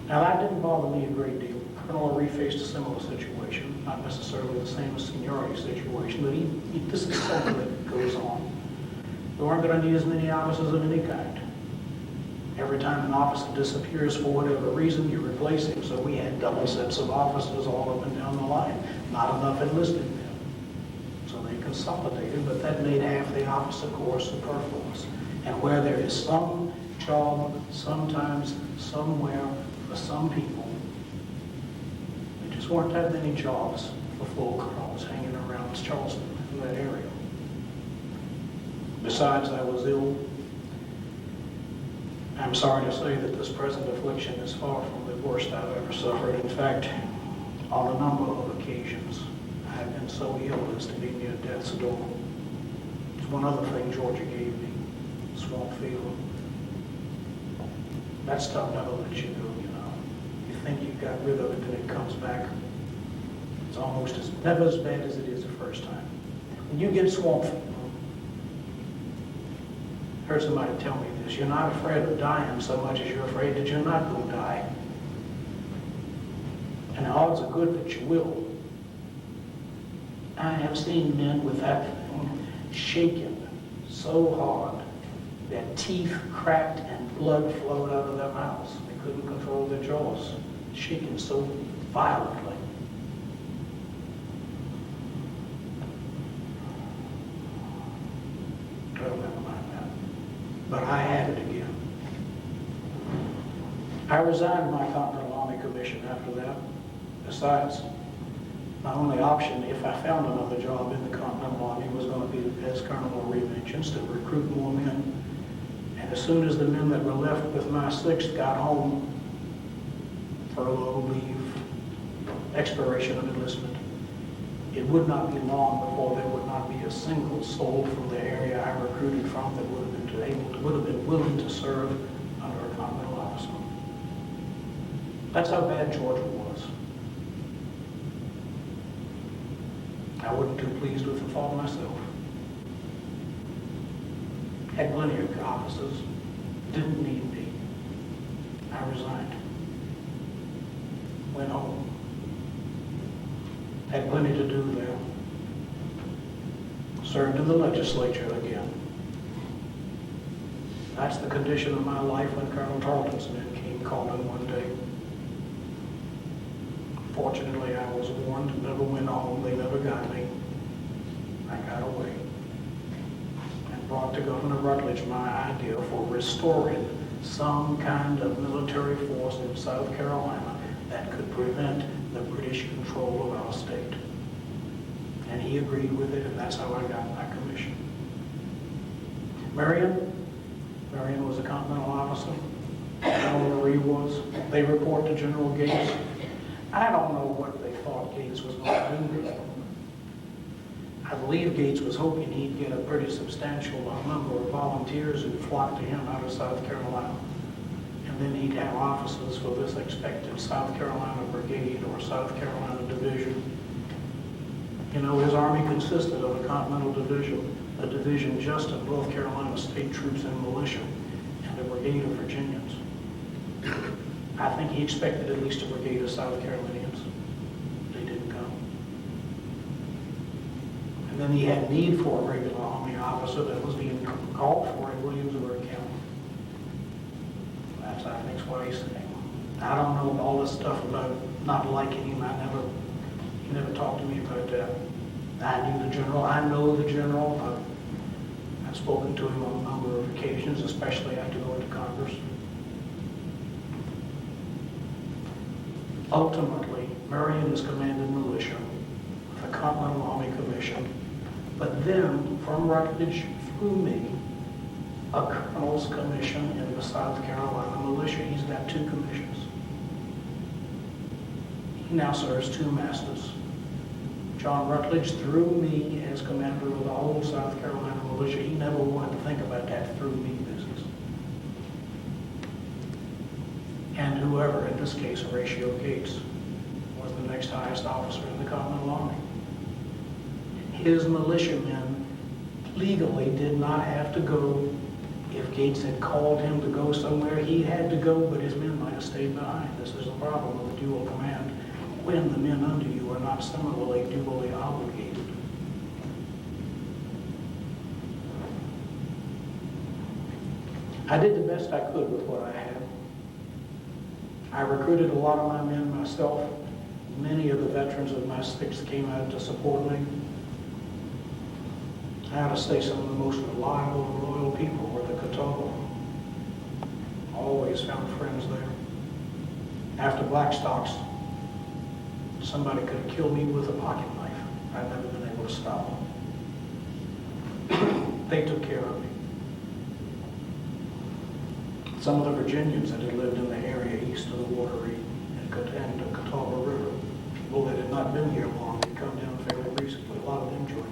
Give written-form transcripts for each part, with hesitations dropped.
Now, that didn't bother me a great deal. Colonel Aree faced a similar situation, not necessarily the same as seniority situation, but this is something that goes on. We weren't going to need as many officers of any kind. Every time an officer disappears for whatever reason, you replace him. So we had double sets of officers all up and down the line. Not enough enlisted men. So they consolidated, but that made half the officer corps superfluous. And where there is some job, sometimes, somewhere, for some people, there just weren't that many jobs for full colonels hanging around Charleston in that area. Besides, I was ill. I'm sorry to say that this present affliction is far from the worst I've ever suffered. In fact, on a number of occasions, I've been so ill as to be near death's door. There's one other thing Georgia gave me, swamp fever. That stuff never lets you go, you know. You think you got rid of it, then it comes back. It's almost never as bad as it is the first time. When you get swamp fever, I heard somebody tell me this, you're not afraid of dying so much as you're afraid that you're not going to die. And the odds are good that you will. I have seen men with that thing shaken so hard that teeth cracked and blood flowed out of their mouths. They couldn't control their jaws, shaken so violently. Well, never mind that. But I had it again. I resigned my Continental Army commission after that. Besides, my only option, if I found another job in the Continental Army, was going to be, as Colonel Aree mentions, to recruit more men. And as soon as the men that were left with my 6th got home, furlough, leave, expiration of enlistment, it would not be long before there would not be a single soul from the area I recruited from that would have been willing to serve under a Continental officer. That's how bad Georgia was. I wasn't too pleased with the thought myself. Had plenty of officers, didn't need me. I resigned. Went home. Had plenty to do there. Served in the legislature again. That's the condition of my life when Colonel Tarleton's men came calling one day. Fortunately, I was warned, never went home, they never got me. I got away and brought to Governor Rutledge my idea for restoring some kind of military force in South Carolina that could prevent the British control of our state. And he agreed with it, and that's how I got my commission. Marion was a Continental officer. General Aree was. They report to General Gates. I don't know what they thought Gates was going to do. I believe Gates was hoping he'd get a pretty substantial number of volunteers who'd flock to him out of South Carolina. And then he'd have officers for this expected South Carolina Brigade or South Carolina Division. You know, his army consisted of a Continental Division, a division just of North Carolina state troops and militia, and a brigade of Virginians. I think he expected at least a brigade of South Carolinians. They didn't come. And then he had need for a regular Army officer that was being called for in Williamsburg County. That's, I think, what he's saying. I don't know all this stuff about not liking him. He never talked to me about that. I knew the general. I know the general. I've spoken to him on a number of occasions, especially after going to Congress. Ultimately, Marion is commanded militia with a Continental Army commission, but then from Rutledge through me, a colonel's commission in the South Carolina militia. He's got 2 commissions. He now serves 2 masters. John Rutledge, through me as commander of the whole South Carolina militia, he never wanted to think about that through me business. And whoever, in this case, Horatio Gates, was the next highest officer in the Continental Army. His militiamen legally did not have to go If Gates had called him to go somewhere, he had to go, but his men might have stayed behind. This is the problem with dual command, when the men under you are not similarly dually obligated. I did the best I could with what I had. I recruited a lot of my men myself. Many of the veterans of my Stukes came out to support me. I have to say some of the most reliable and loyal people were the Catawba. Always found friends there. After Blackstocks, somebody could have killed me with a pocket knife. I've never been able to stop them. They took care of me. Some of the Virginians that had lived in the area east of the Wateree and the Catawba River, people that had not been here long, had come down fairly recently. A lot of them joined me.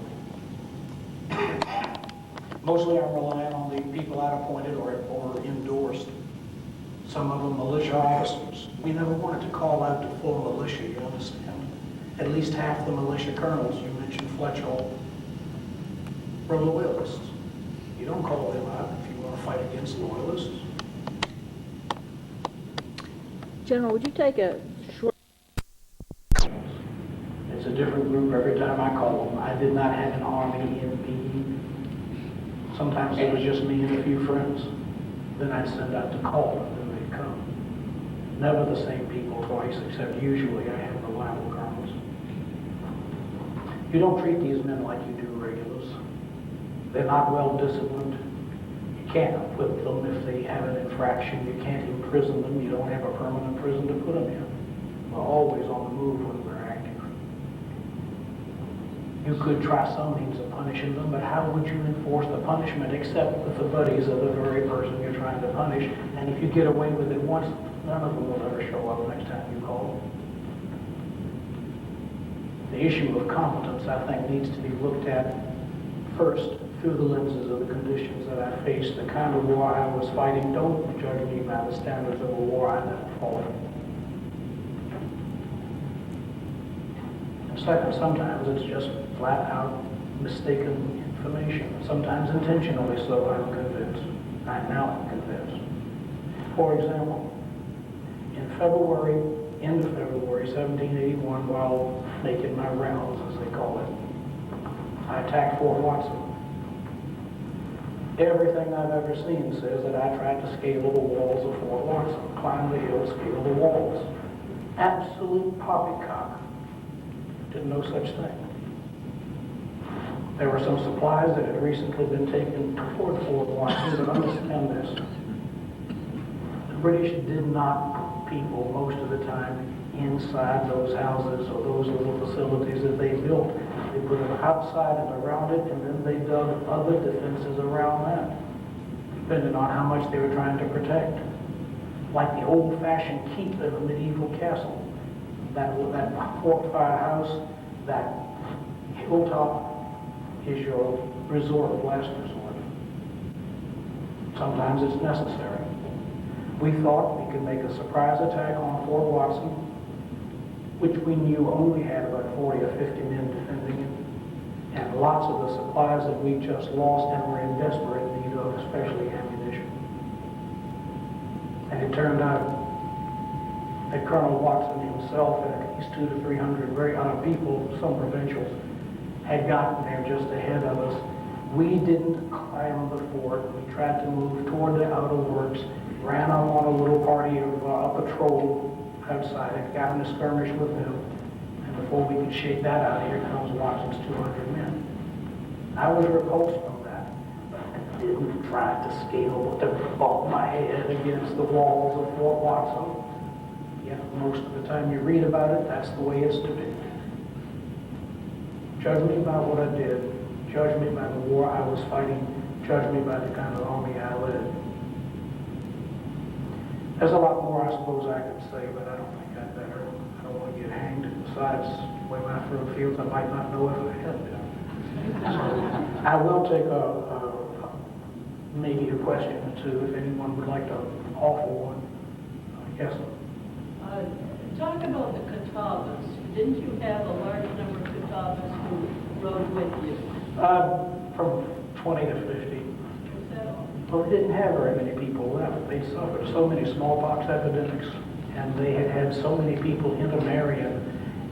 Mostly I'm relying on the people I'd appointed or endorsed. Some of them militia officers. We never wanted to call out to full militia, you understand? At least half the militia colonels you mentioned, Fletcher, were loyalists. You don't call them out if you want to fight against loyalists. General, would you take a short... It's a different group every time I call them. I did not have an army in me. Sometimes it was just me and a few friends. Then I'd send out to call them, and they'd come. Never the same people twice, except usually I have reliable colonels. You don't treat these men like you do regulars. They're not well disciplined. You can't whip them if they have an infraction. You can't imprison them. You don't have a permanent prison to put them in. We're always on the move when we're active. You could try some means of punishing them, but how would you enforce the punishment except with the buddies of the very person you're trying to punish? And if you get away with it once, none of them will ever show up next time you call them. The issue of competence, I think, needs to be looked at first through the lenses of the conditions that I faced. The kind of war I was fighting, don't judge me by the standards of a war I never fought. And second, sometimes it's just flat out mistaken information. Sometimes intentionally so, I'm convinced. Now I'm convinced. For example, in February, end of February 1781, while making my rounds, as they call it, I attacked Fort Watson. Everything I've ever seen says that I tried to scale the walls of Fort Watson, climb the hill, scale the walls. Absolute poppycock. Didn't know such thing. There were some supplies that had recently been taken toward Fort Watson, but understand this. The British did not put people most of the time inside those houses or those little facilities that they built. They put them outside and around it, and then they dug other defenses around that, depending on how much they were trying to protect. Like the old-fashioned keep in a medieval castle. That fortified house, that hilltop is your resort of last resort. Sometimes it's necessary. We thought we could make a surprise attack on Fort Watson, which we knew only had about 40 or 50 men defending it, and lots of the supplies that we just lost and were in desperate need of, especially ammunition. And it turned out that Colonel Watson himself and at least 200 to 300 very odd people, some provincials, had gotten there just ahead of us. We didn't climb the fort. We tried to move toward the outer works, ran up on a little party of a patrol outside it, got in a skirmish with them, and before we could shake that out, here comes Watson's 200 men. I was repulsed from that, but I didn't try to scale to bump my head against the walls of Fort Watson. Yet most of the time you read about it, that's the way it's depicted. Judge me by what I did, judge me by the war I was fighting, judge me by the kind of army I led. There's a lot more I suppose I could say, but I don't think I'd better. I don't want to get hanged. Besides, the way my throat feels, I might not know if I had been. So I will take maybe a question or two if anyone would like to offer one. Yes. Talk about the Catawbas. Didn't you have a large number of Catawbas who rode with you? From 20 to 50. Was that all? So they didn't have very many people left. They suffered so many smallpox epidemics, and they had had so many people into Marion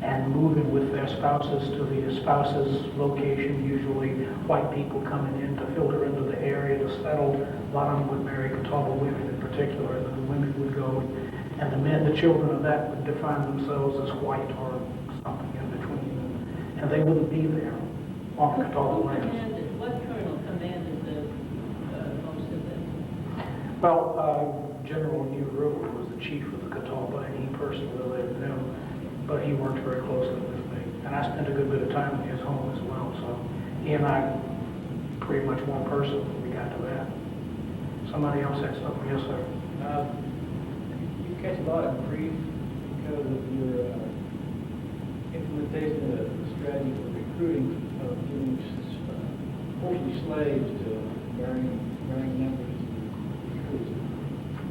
and moving with their spouses to the spouse's location, usually white people coming in to filter into the area to settle. A lot of them would marry Catawba women in particular, and then the women would go, and the men, the children of that would define themselves as white or something in between, and they wouldn't be there on Catawba lands. What colonel commanded most of them? Well, General New Road was the chief of the Catawba, and he personally led them, but he worked very closely with me. And I spent a good bit of time in his home as well, so he and I, pretty much one person when we got to that. Somebody else had something. Yes, sir. You catch a lot of grief because of your implementation of the strategy for recruiting of giving forcing slaves to varying numbers of recruits.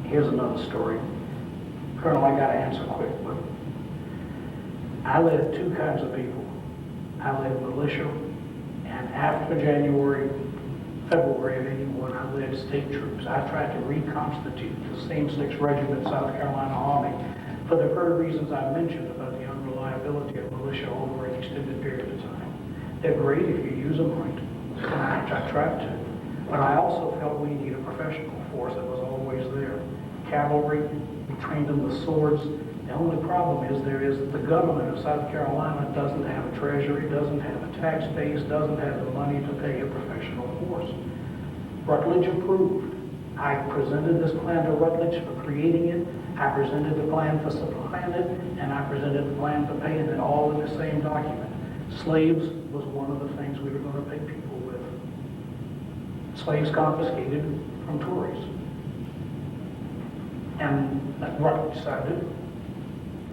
Here's another story. Colonel, I got to answer quick, but I led two kinds of people. I led militia, and after February of 81, I led state troops. I tried to reconstitute the same 6th Regiment South Carolina Army for the very reasons I mentioned about the unreliability of militia over an extended period of time. They're great if you use them right, which I tried to. But I also felt we need a professional force that was always there. Cavalry, we trained them with swords. The only problem is the government of South Carolina doesn't have a treasury, doesn't have a tax base, doesn't have the money to pay a professional force. Rutledge approved. I presented this plan to Rutledge for creating it. I presented the plan for supplying it, and I presented the plan for paying it, all in the same document. Slaves was one of the things we were going to pay people with. Slaves confiscated from Tories. And Rutledge decided,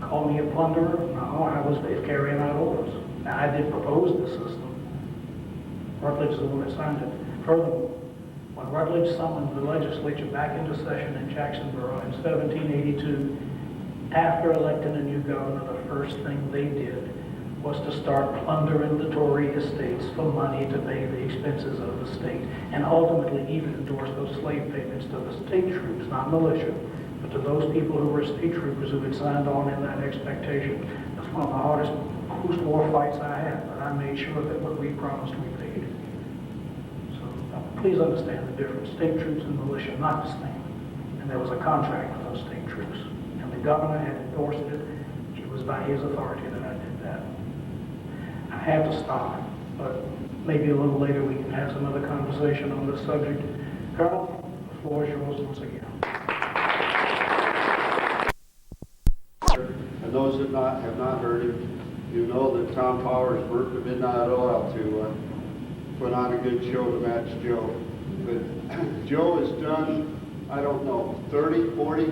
call me a plunderer? No, I was carrying out orders. Now, I did propose this system. Rutledge is the one that signed it. Furthermore, when Rutledge summoned the legislature back into session in Jacksonboro in 1782, after electing a new governor, the first thing they did was to start plundering the Tory estates for money to pay the expenses of the state, and ultimately even endorse those slave payments to the state troops, not militia, but to those people who were state troopers who had signed on in that expectation. That's one of the hardest post-war fights I had, but I made sure that what we promised we paid. So please understand the difference. State troops and militia, not the same. And there was a contract with those state troops. And the governor had endorsed it. It was by his authority that I did that. I had to stop, but maybe a little later we can have some other conversation on this subject. Colonel, the floor is yours once again. And those that have not heard him, you know that Tom Powers worked the midnight oil to put on a good show to match Joe. But Joe has done, I don't know, 30, 40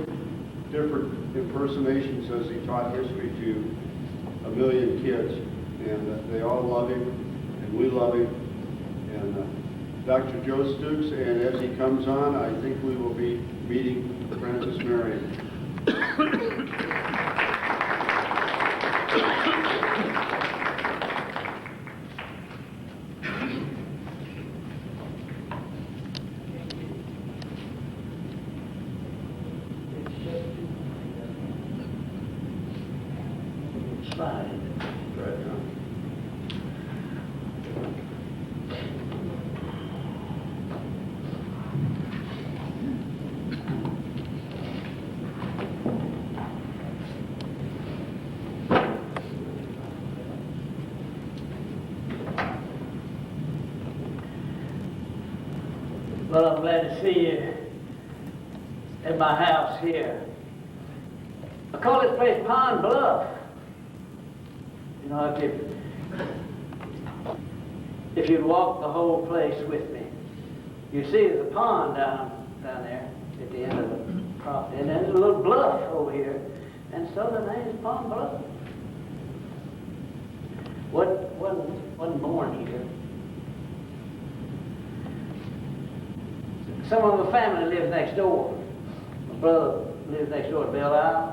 different impersonations as he taught history to 1 million kids. And they all love him, and we love him. And Dr. Joe Stukes, and as he comes on, I think we will be meeting Francis Marion. Well, I'm glad to see you at my house here. I call this place Pond Bluff. You know, if you'd walk the whole place with me, you see there's a pond down there at the end of the property, and then there's a little bluff over here, and so the name is Pond Bluff. Wasn't born here. Some of my family lives next door. My brother lives next door to Belle Isle.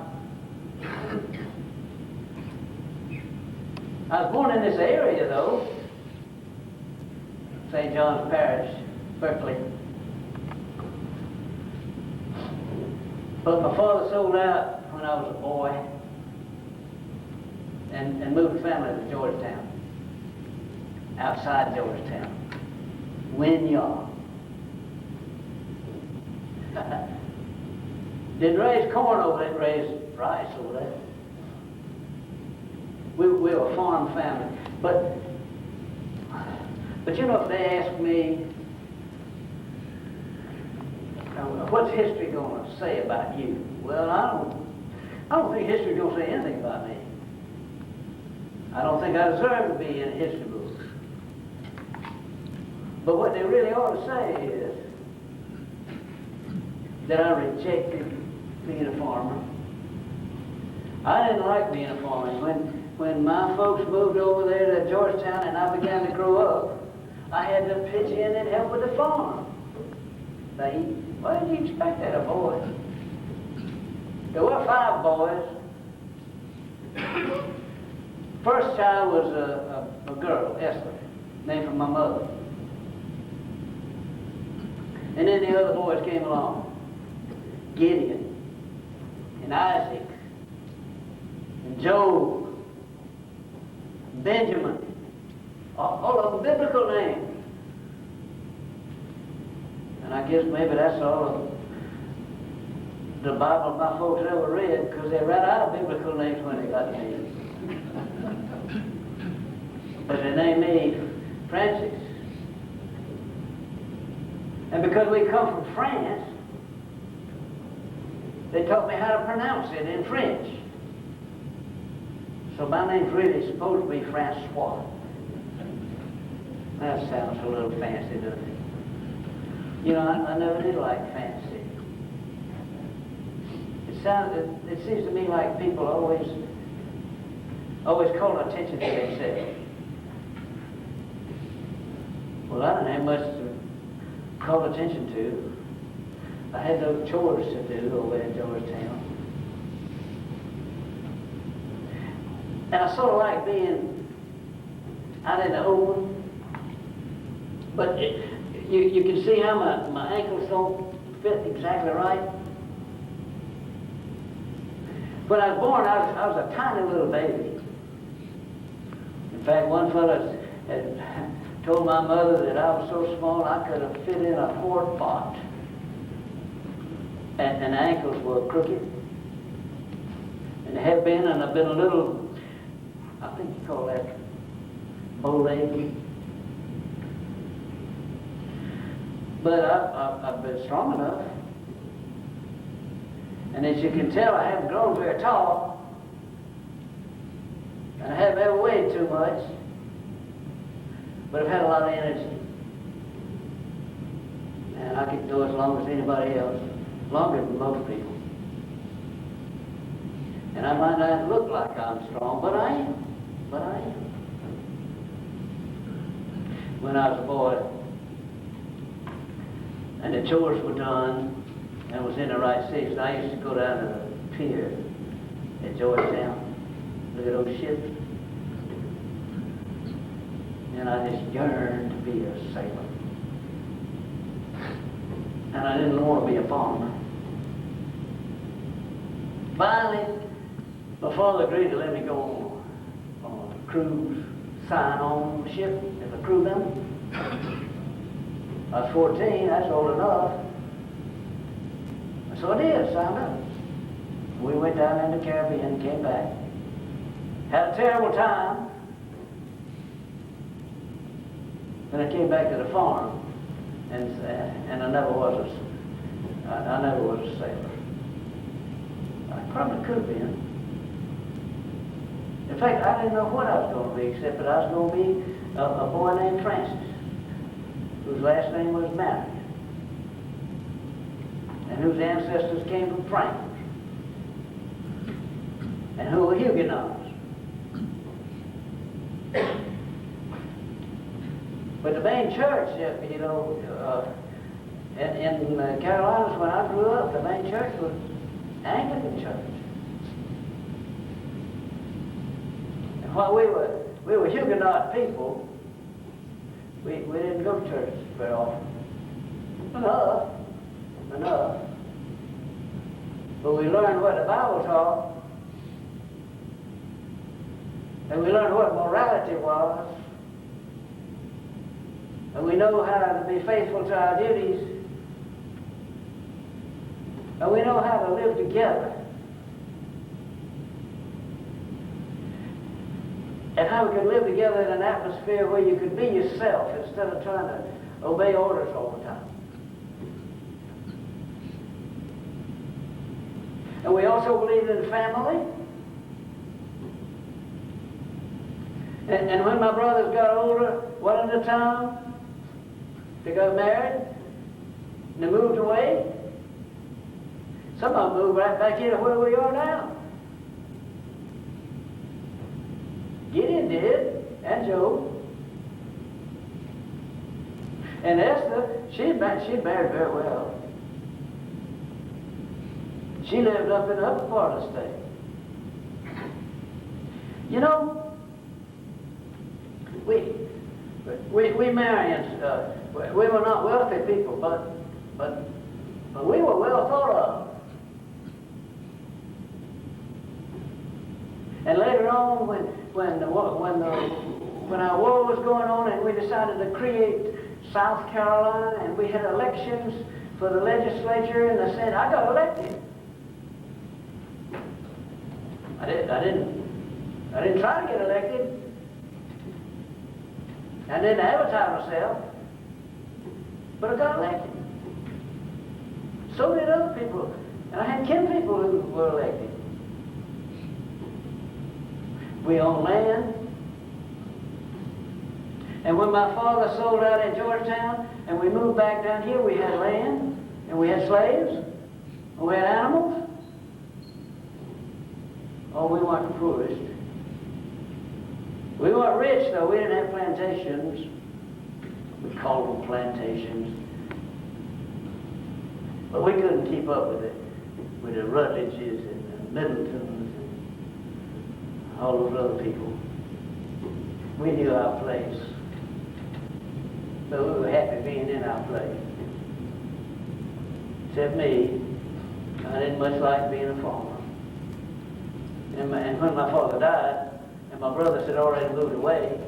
I was born in this area, though. St. John's Parish, Berkeley. But my father sold out when I was a boy and moved the family to Georgetown, outside Georgetown, Winyard. Didn't raise corn over there, raised rice over there. We were a farm family. But you know, if they ask me, what's history going to say about you? Well, I don't think history's going to say anything about me. I don't think I deserve to be in a history book. But what they really ought to say is that I rejected being a farmer. I didn't like being a farmer. When my folks moved over there to Georgetown and I began to grow up, I had to pitch in and help with the farm. Now, what did you expect out of a boy? There were 5 boys. First child was a girl, Esther, named for my mother. And then the other boys came along. Gideon, and Isaac, and Job, and Benjamin, all of them biblical names. And I guess maybe that's all of the Bible my folks ever read, because they ran out of biblical names when they got to me. But they named me Francis. And because we come from France, they taught me how to pronounce it in French. So my name's really supposed to be Francois. That sounds a little fancy, doesn't it? You know, I never did like fancy. It seems to me like people always call attention to themselves. Well, I didn't have much to call attention to. I had no chores to do over in Georgetown. And I sort of like being out in the open. But you can see how my ankles don't fit exactly right. When I was born, I was a tiny little baby. In fact, one fellow had told my mother that I was so small I could have fit in a quart pot. And the ankles were crooked. And they have been, and I've been a little, I think you call that bow-legged. But I've been strong enough. And as you can tell, I haven't grown very tall. And I haven't ever weighed too much. But I've had a lot of energy. And I can go as long as anybody else. Longer than most people. And I might not look like I'm strong, but I am. When I was a boy, and the chores were done, and was in the right season, I used to go down to the pier at Georgetown, look at those ships, and I just yearned to be a sailor. And I didn't want to be a farmer. Finally, my father agreed to let me go on a cruise, sign on the ship as a crew member. I was 14, that's old enough. So I did, signed up. We went down in the Caribbean, came back. Had a terrible time. Then I came back to the farm, and I never was a sailor. I probably could have been. In fact, I didn't know what I was going to be, except that I was going to be a boy named Francis, whose last name was Marion, and whose ancestors came from France, and who were Huguenots. But the main church, you know, in the Carolinas when I grew up, the main church was Anglican church. And while we were Huguenot people, we didn't go to church very often. Enough. But we learned what the Bible taught. And we learned what morality was. And we know how to be faithful to our duties. And we know how to live together. And how we could live together in an atmosphere where you could be yourself instead of trying to obey orders all the time. And we also believed in family. And when my brothers got older, one at a time, they got married, and they moved away. Some of them moved right back into where we are now. Gideon did, and Job. And Esther, she married very well. She lived up in the upper part of the state. You know, we Marions, we were not wealthy people, but we were well thought of. And later on, when our war was going on, and we decided to create South Carolina, and we had elections for the legislature and the Senate, I got elected. I didn't try to get elected. I didn't advertise myself, but I got elected. So did other people, and I had kin people who were elected. We owned land. And when my father sold out in Georgetown and we moved back down here, we had land, and we had slaves, and we had animals. Oh, we weren't the poorest. We weren't rich, though. We didn't have plantations. We called them plantations. But we couldn't keep up with it, with the Rutledges and the Middletons and all those other people. We knew our place. So we were happy being in our place. Except me, I didn't much like being a farmer. And when my father died, and my brothers had already moved away,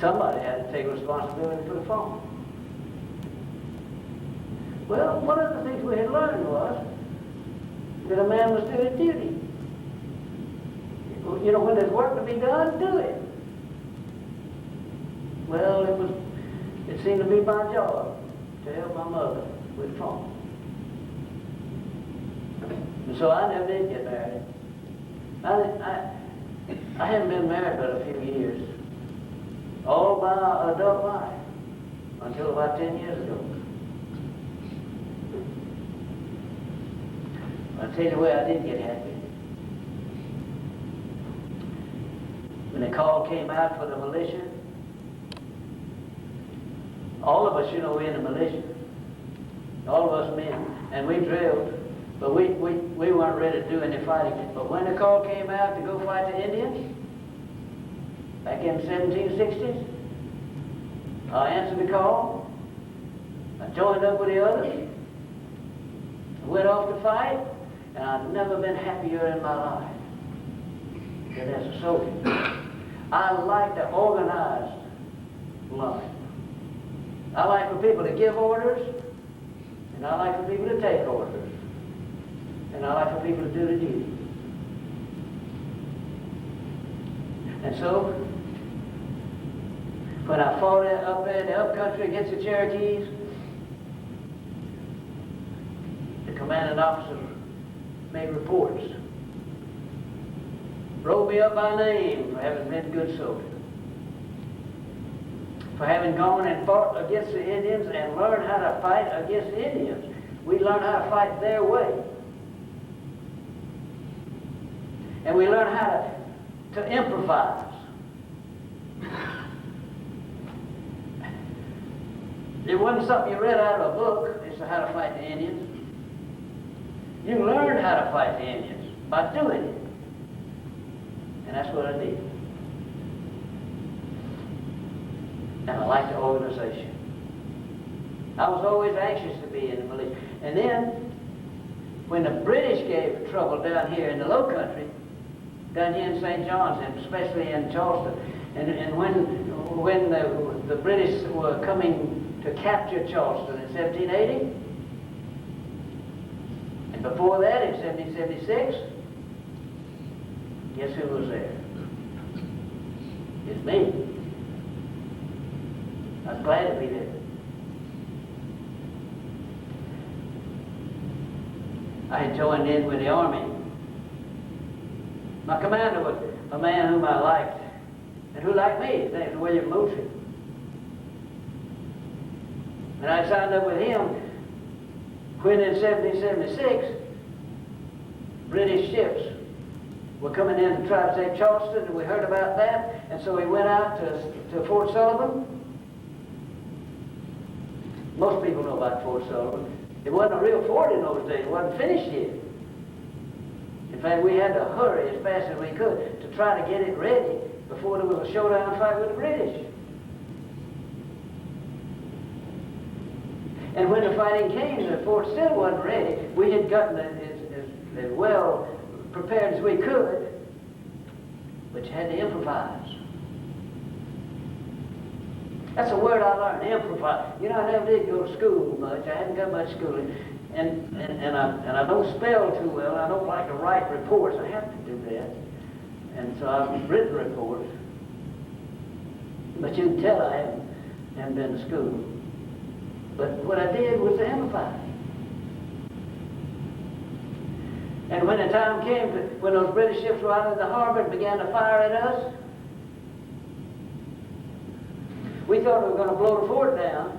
somebody had to take responsibility for the farm. Well, one of the things we had learned was that a man must do his duty. You know, when there's work to be done, do it. Well, it seemed to be my job to help my mother with the farm. And so I never did get married. I haven't been married but a few years. All my adult life, until about 10 years ago. I'll tell you where I didn't get happy. When the call came out for the militia, all of us, you know, we're in the militia. All of us men. And we drilled, but we weren't ready to do any fighting. But when the call came out to go fight the Indians, back in the 1760s, I answered the call. I joined up with the others, went off to fight, and I've never been happier in my life than as a soldier. I like the organized life. I like for people to give orders, and I like for people to take orders, and I like for people to do the duty. And so, when I fought up there in the upcountry against the Cherokees, the commanding officer made reports. Wrote me up by name for having been a good soldier. For having gone and fought against the Indians and learned how to fight against the Indians. We learned how to fight their way. And we learned how to improvise. It wasn't something you read out of a book as to how to fight the Indians. You learned how to fight the Indians by doing it. And that's what I did. And I liked the organization. I was always anxious to be in the militia. And then, when the British gave trouble down here in the Low Country, down here in St. John's, and especially in Charleston, and when the British were coming to capture Charleston in 1780, and before that in 1776, guess who was there? It's me. I was glad to be there. I had joined in with the Army. My commander was a man whom I liked, and who liked me. His name was William Moultrie. And I signed up with him when in 1776, British ships were coming in to try to take Charleston, and we heard about that, and so we went out to Fort Sullivan. Most people know about Fort Sullivan. It wasn't a real fort in those days. It wasn't finished yet. In fact, we had to hurry as fast as we could to try to get it ready before there was a showdown fight with the British. And when the fighting came, the fort still wasn't ready. We had gotten as well prepared as we could, but you had to improvise. That's a word I learned, improvise. You know, I never did go to school much. I hadn't got much schooling. And I don't spell too well. I don't like to write reports. I have to do that. And so I've written reports. But you can tell I haven't been to school. But what I did was to improvise. And when the time came when those British ships were out in the harbor and began to fire at us, we thought we were going to blow the fort down.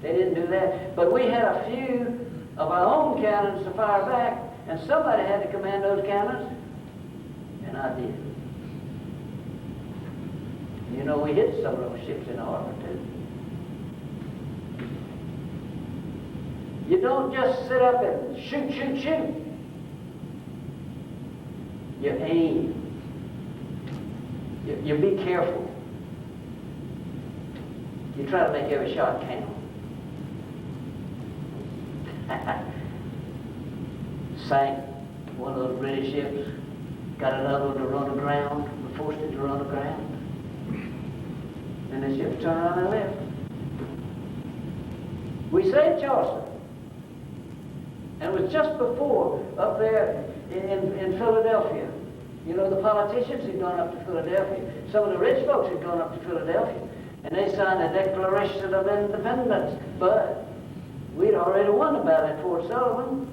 They didn't do that. But we had a few of our own cannons to fire back, and somebody had to command those cannons, and I did. You know, we hit some of those ships in the harbor, too. You don't just sit up and shoot, shoot, shoot. You aim. You be careful. You try to make every shot count. Sank one of those British ships, got another one to run aground, we forced it to run aground. And the ship turned around and left. We saved Charleston. And it was just before, up there in Philadelphia. You know, the politicians had gone up to Philadelphia. Some of the rich folks had gone up to Philadelphia. And they signed a Declaration of Independence. But we'd already won the battle at Fort Sullivan.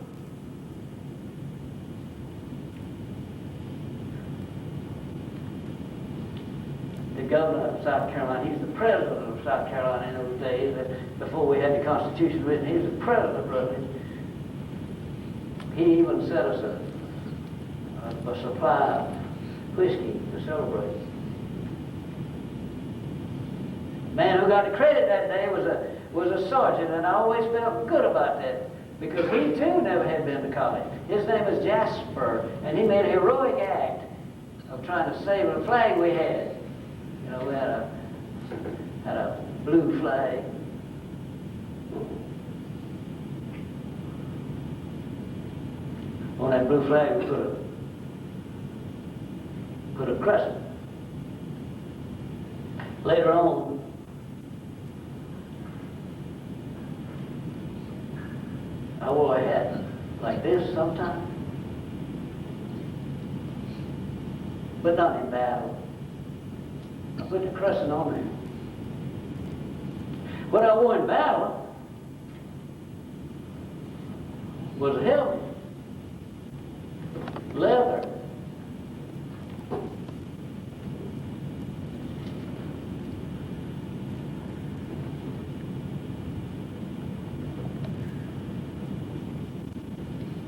The governor of South Carolina, he was the president of South Carolina in those days, before we had the Constitution written. He was the president, brother. He even sent us a supply of whiskey to celebrate. The man who got the credit that day was a sergeant, and I always felt good about that, because he too never had been to college. His name was Jasper, and he made a heroic act of trying to save a flag we had. You know, we had a blue flag. On that blue flag we put a crescent. Later on, I wore a hat like this sometime, but not in battle. I put the crescent on there. What I wore in battle was a helmet, leather.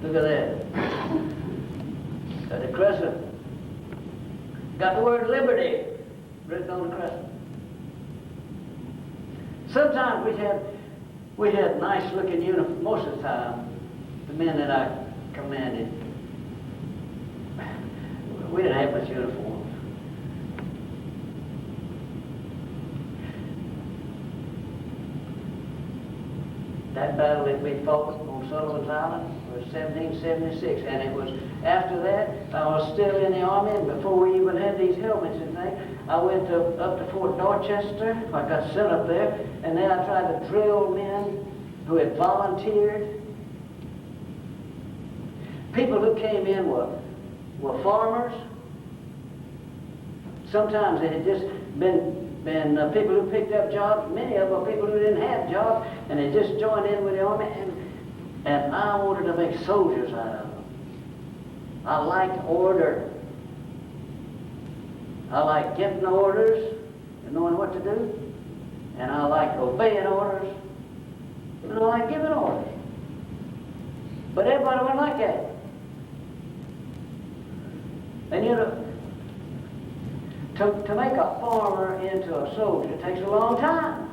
Look at that. Got the crescent. Got the word liberty written on the crescent. Sometimes we had nice looking uniforms. Most of the time, the men that I commanded, we didn't have much uniforms. That battle that we fought on on Sullivan's Island was 1776, and it was after that I was still in the Army, and before we even had these helmets and things, I went up to Fort Dorchester. I got sent up there, and then I tried to drill men who had volunteered. People who came in were farmers. Sometimes they had just been people who picked up jobs. Many of them were people who didn't have jobs, and they just joined in with the Army, and I wanted to make soldiers out of them. I liked order. I liked getting orders and knowing what to do, and I liked obeying orders, and I liked giving orders. But everybody wasn't like that. And you know, to make a farmer into a soldier takes a long time.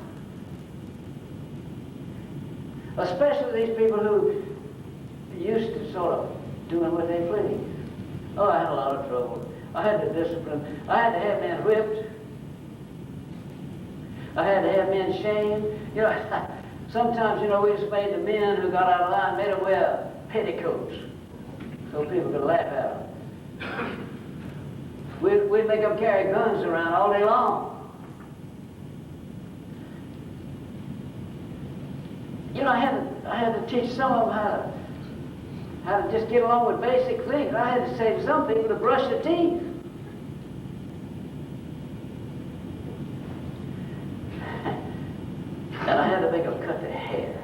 Especially these people who used to sort of doing what they pleased. Oh, I had a lot of trouble. I had to discipline. I had to have men whipped. I had to have men shamed. You know, sometimes, you know, we just made the men who got out of line, made them wear petticoats so people could laugh at them. We'd make them carry guns around all day long. You know, I had to teach some of them how to just get along with basic things. I had to say to some people to brush their teeth. And I had to make them cut their hair.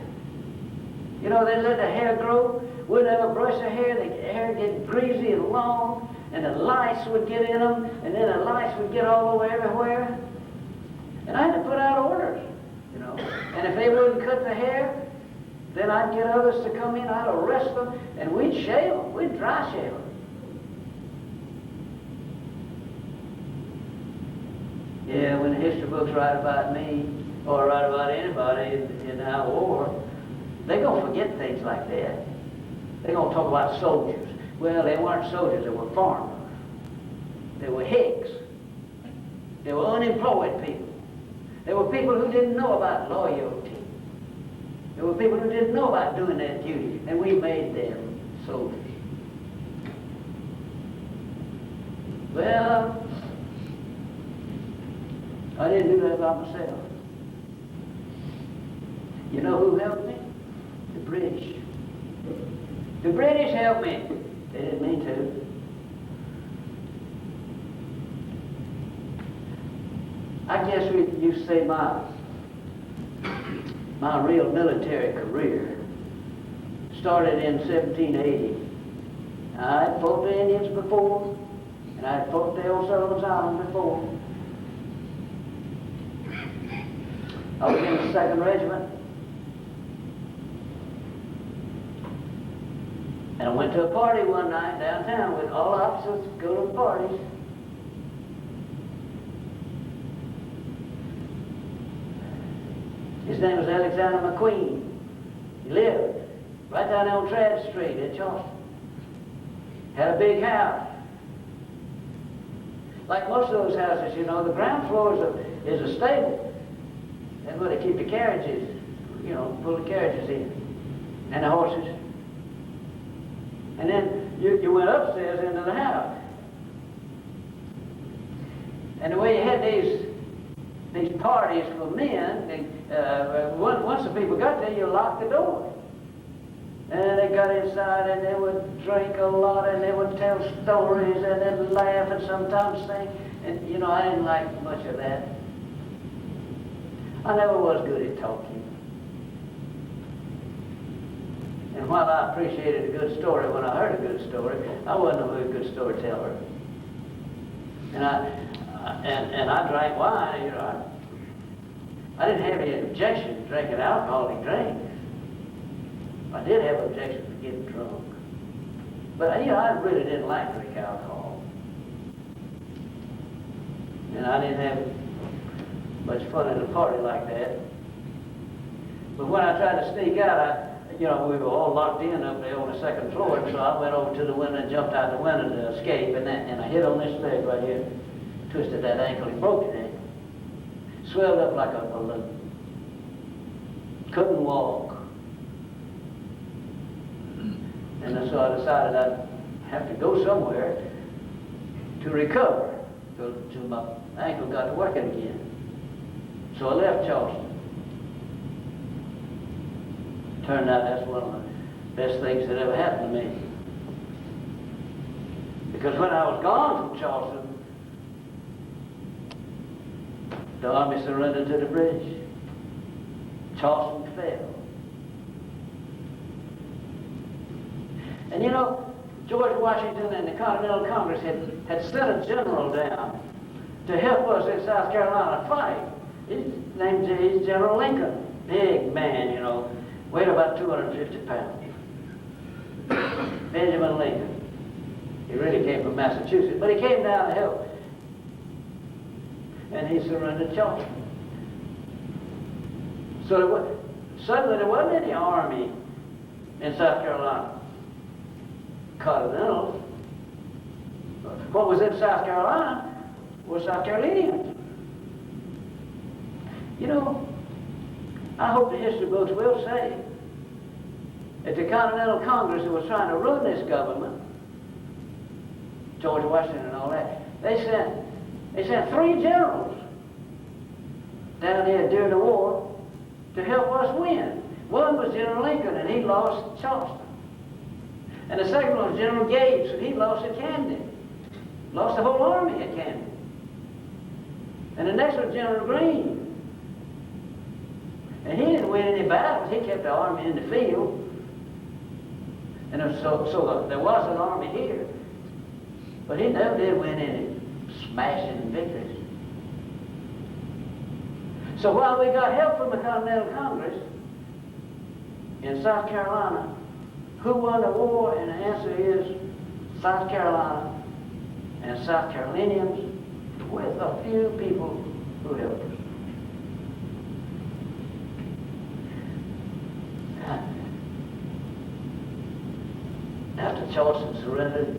You know, they let the hair grow, wouldn't ever brush their hair, the hair get greasy and long, and the lice would get in them, and then the lice would get all over everywhere. And I had to put out orders, you know. And if they wouldn't cut the hair, then I'd get others to come in, I'd arrest them, and we'd shave them, we'd dry shave them. Yeah, when the history books write about me, or write about anybody in our war, they're going to forget things like that. They're going to talk about soldiers. Well, they weren't soldiers, they were farmers. They were hicks. They were unemployed people. They were people who didn't know about loyalty. There were people who didn't know about doing their duty, and we made them soldiers. Well, I didn't do that by myself. You know who helped me? The British. The British helped me. They didn't mean to. I guess you say my real military career started in 1780. I had fought the Indians before, and I had fought the old Sullivan's Island before. I was in the 2nd Regiment, and I went to a party one night downtown with all officers go to the parties. His name was Alexander McQueen. He lived right down there on Tradd Street in Charleston. Had a big house. Like most of those houses, you know, the ground floor is a stable. That's where they keep the carriages, you know, pull the carriages in, and the horses. And then you went upstairs into the house. And the way you had these parties for men, once the people got there, you locked the door. And they got inside and they would drink a lot and they would tell stories and then laugh and sometimes sing. And, you know, I didn't like much of that. I never was good at talking. And while I appreciated a good story when I heard a good story, I wasn't a very good storyteller. And I drank wine, you know. I didn't have any objection to drinking alcoholic drinks. I did have objections to getting drunk. But, you know, I really didn't like to drink alcohol. And I didn't have much fun at a party like that. But when I tried to sneak out, you know, we were all locked in up there on the 2nd floor, so I went over to the window and jumped out the window to escape, and I hit on this leg right here, twisted that ankle and broke it. Swelled up like a balloon. Couldn't walk. And so I decided I'd have to go somewhere to recover till my ankle got to working again. So I left Charleston. Turned out that's one of the best things that ever happened to me. Because when I was gone from Charleston, the Army surrendered to the British. Charleston fell. And you know, George Washington and the Continental Congress had sent a general down to help us in South Carolina fight. He's General Lincoln. Big man, you know, weighed about 250 pounds. Benjamin Lincoln. He really came from Massachusetts, but he came down to help. And he surrendered Charleston. So suddenly there wasn't any army in South Carolina. Continentals. What was in South Carolina was South Carolinians. You know, I hope the history books will say that the Continental Congress who was trying to ruin this government, George Washington and all that, they sent 3 generals down there during the war to help us win. One was General Lincoln, and he lost Charleston. And the second one was General Gates, and he lost at Camden. Lost the whole army at Camden. And the next was General Greene. And he didn't win any battles. He kept the army in the field. And so there was an army here. But he never did win any smashing victories. So while we got help from the Continental Congress in South Carolina, who won the war? And the answer is South Carolina and South Carolinians with a few people who helped us. After Charleston surrendered,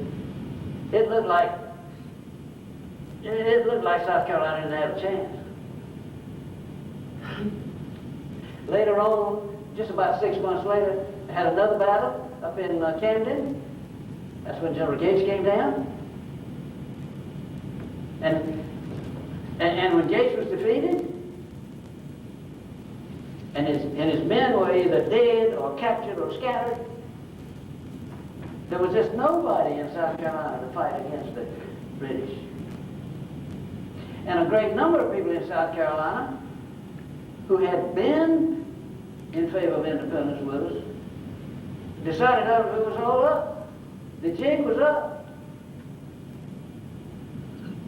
it looked like South Carolina didn't have a chance. Later on, just about 6 months later, they had another battle up in Camden. That's when General Gates came down. And when Gates was defeated, and his men were either dead or captured or scattered, there was just nobody in South Carolina to fight against the British. And a great number of people in South Carolina who had been in favor of independence with us decided that it was all up. The jig was up.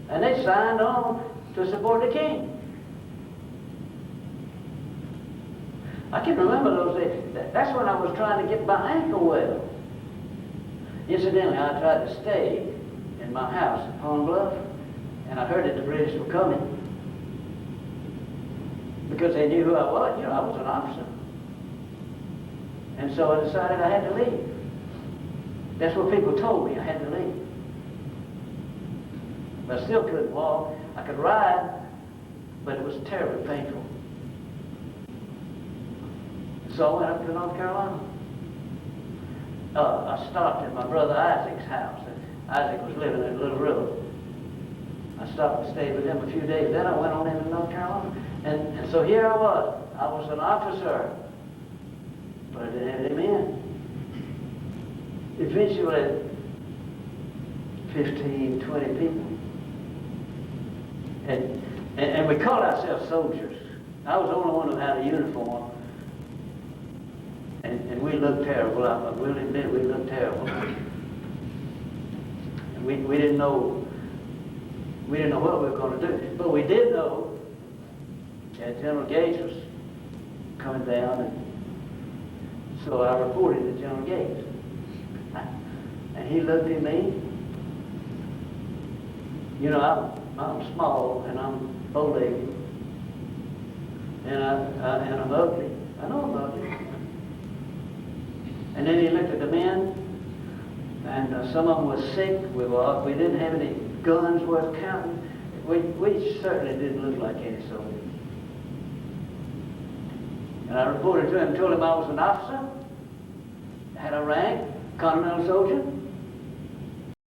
And they signed on to support the king. I can remember those days. That's when I was trying to get my ankle well. Incidentally, I tried to stay in my house at Pond Bluff, and I heard that the British were coming because they knew who I was. You know, I was an officer. And so I decided I had to leave. That's what people told me, I had to leave. But I still couldn't walk. I could ride, but it was terribly painful. So I went up to North Carolina. I stopped at my brother Isaac's house. Isaac was living in Little River. I stopped and stayed with him a few days. Then I went on into North Carolina. And so here I was. I was an officer, but I didn't have any men. Eventually, 15, 20 people. And we called ourselves soldiers. I was the only one who had a uniform. And we looked terrible. I will admit we looked terrible. And we didn't know what we were going to do. But we did know that General Gates was coming down, and so I reported to General Gates. And he looked at me. You know, I'm small and I'm bow-legged, and I'm ugly. I know I'm ugly. And then he looked at the men, and some of them were sick. We didn't have any guns worth counting. We certainly didn't look like any soldiers. And I reported to him, told him I was an officer, had a rank, Continental soldier?